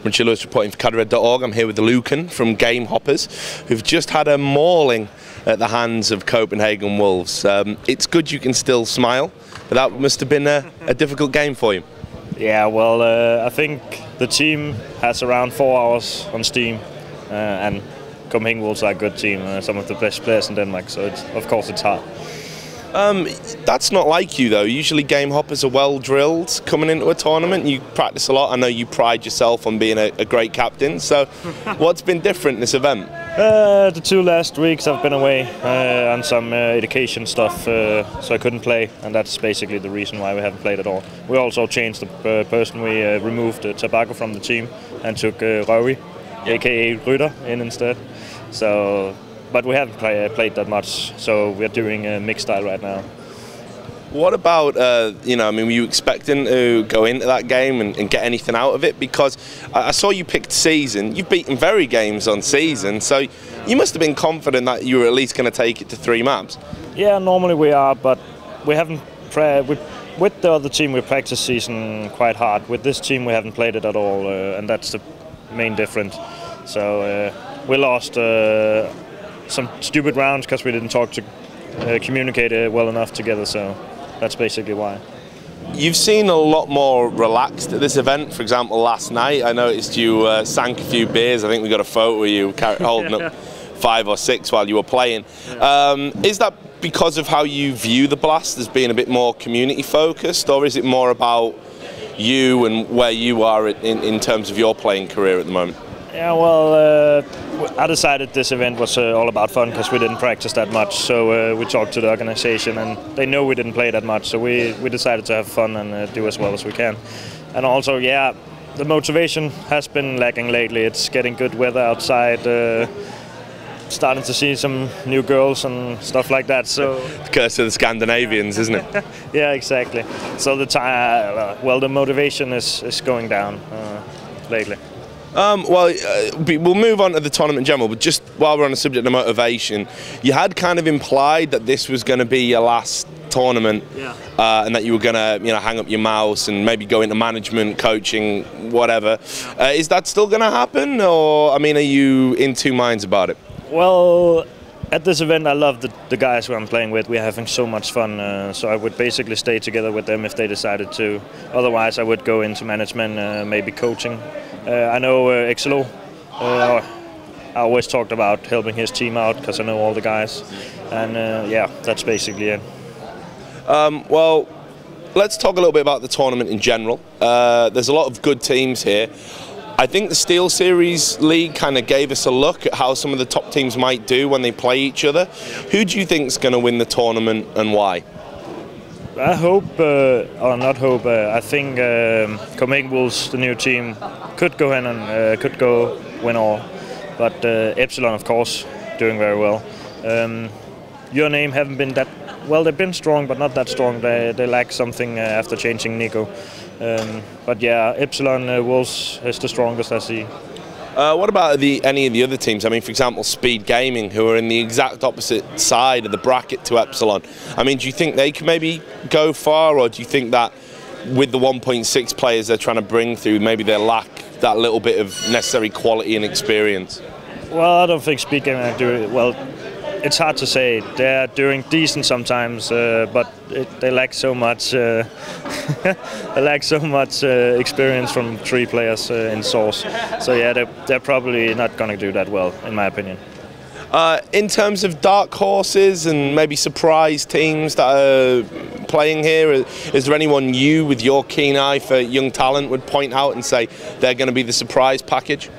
Richard Lewis reporting for Cadred.org. I'm here with the Lucann from Gamehoppers, who've just had a mauling at the hands of Copenhagen Wolves. It's good you can still smile, but that must have been a difficult game for you. Yeah, well, I think the team has around 4 hours on Steam, and Copenhagen Wolves are a good team, some of the best players in Denmark, so of course it's hard. That's not like you though. Usually game hoppers are well drilled coming into a tournament. You practice a lot. I know you pride yourself on being a great captain. So what's been different in this event? The 2 last weeks I've been away on some education stuff, so I couldn't play, and that's basically the reason why we haven't played at all. We also changed the person. We removed Tobacco from the team and took Røvi, aka Rytter, in instead. So. But we haven't played that much, so we're doing a mixed style right now. What about, you know, I mean, were you expecting to go into that game and get anything out of it? Because I saw you picked season. You've beaten very games on season, so you must have been confident that you were at least going to take it to 3 maps. Yeah, normally we are, but we haven't. With the other team, we practice season quite hard. With this team, we haven't played it at all, and that's the main difference. So we lost some stupid rounds because we didn't communicate well enough together, so that's basically why. You've seen a lot more relaxed at this event. For example, last night I noticed you sank a few beers. I think we got a photo of you holding up 5 or 6 while you were playing. Is that because of how you view the Blast as being a bit more community focused, or is it more about you and where you are in terms of your playing career at the moment? Yeah, well, I decided this event was all about fun because we didn't practice that much. So we talked to the organization, and they know we didn't play that much. So we decided to have fun and do as well as we can. And also, yeah, the motivation has been lacking lately. It's getting good weather outside, starting to see some new girls and stuff like that. So the curse of the Scandinavians, isn't it? Yeah, exactly. So the motivation is going down lately. We'll move on to the tournament in general, but just while we're on the subject of motivation, you had kind of implied that this was going to be your last tournament, and that you were going to, you know, hang up your mouse and maybe go into management, coaching, whatever. Is that still going to happen, or, I mean, are you in 2 minds about it? Well, at this event I love the guys who I'm playing with. We're having so much fun, so I would basically stay together with them if they decided to. Otherwise I would go into management, maybe coaching. I know Exelo, I always talked about helping his team out because I know all the guys, and yeah, that's basically it. Well, let's talk a little bit about the tournament in general. There's a lot of good teams here. I think the Steel Series League kind of gave us a look at how some of the top teams might do when they play each other. Who do you think is going to win the tournament and why? I hope, or not hope, I think Copenhagen Wolves, the new team, could go in and could go win all. But Epsilon, of course, doing very well. Your name haven't been that well. They've been strong, but not that strong. They lack something after changing Nico. But yeah, Epsilon Wolves is the strongest I see. What about any of the other teams? I mean, for example, Speed Gaming, who are in the exact opposite side of the bracket to Epsilon. I mean, do you think they could maybe go far, or do you think that with the 1.6 players they're trying to bring through, maybe they lack that little bit of necessary quality and experience? Well, I don't think Speed Gaming are doing well. It's hard to say. They're doing decent sometimes, but they lack so much. They lack so much experience from 3 players in Source. So yeah, they're probably not going to do that well, in my opinion. In terms of dark horses and maybe surprise teams that are playing here, is there anyone you, with your keen eye for young talent, would point out and say they're going to be the surprise package?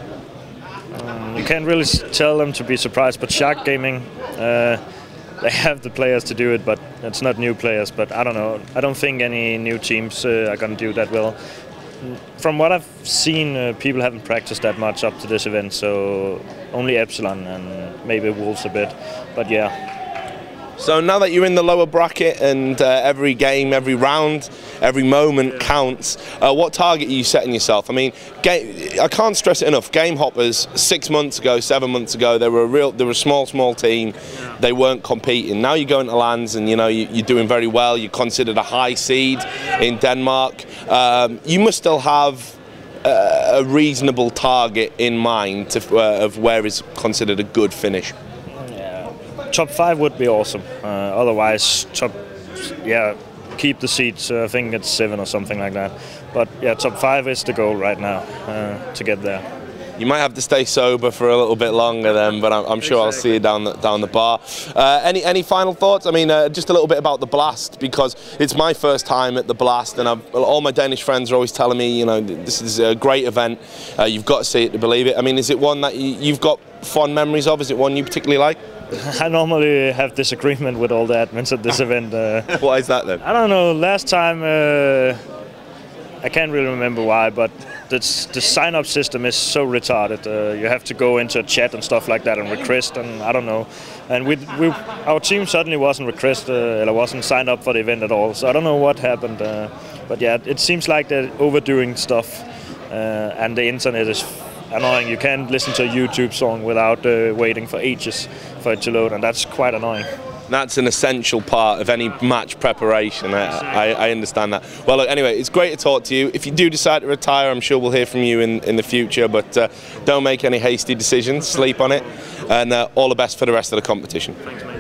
You can't really tell them to be surprised, but Shark Gaming, they have the players to do it, but it's not new players. But I don't know. I don't think any new teams are going to do that well. From what I've seen, people haven't practiced that much up to this event, so only Epsilon and maybe Wolves a bit. But yeah. So now that you're in the lower bracket and every game, every round, every moment counts, what target are you setting yourself? I mean, I can't stress it enough. Gamehoppers 6 months ago, 7 months ago, they were a small team. They weren't competing. Now you go into lands and you know you're doing very well. You're considered a high seed in Denmark. You must still have a reasonable target in mind of where is considered a good finish? Yeah, top 5 would be awesome. Otherwise, keep the seats. I think it's 7 or something like that. But yeah, top 5 is the goal right now to get there. You might have to stay sober for a little bit longer then, but I'm sure I'll see you down the bar. Any final thoughts? I mean, just a little bit about the Blast, because it's my first time at the Blast, and all my Danish friends are always telling me, you know, this is a great event. You've got to see it to believe it. I mean, is it one that you've got fond memories of? Is it one you particularly like? I normally have disagreement with all the admins at this event. Why is that then? I don't know. Last time, I can't really remember why, but the sign-up system is so retarded. You have to go into a chat and stuff like that and request, and I don't know. And our team suddenly wasn't requested, or wasn't signed up for the event at all. So I don't know what happened. But yeah, it seems like they're overdoing stuff, and the internet is annoying. You can't listen to a YouTube song without waiting for ages for it to load, and that's quite annoying. That's an essential part of any match preparation. I understand that. Well, look, anyway, it's great to talk to you. If you do decide to retire, I'm sure we'll hear from you in the future, but don't make any hasty decisions. Sleep on it, and all the best for the rest of the competition. Thanks, mate.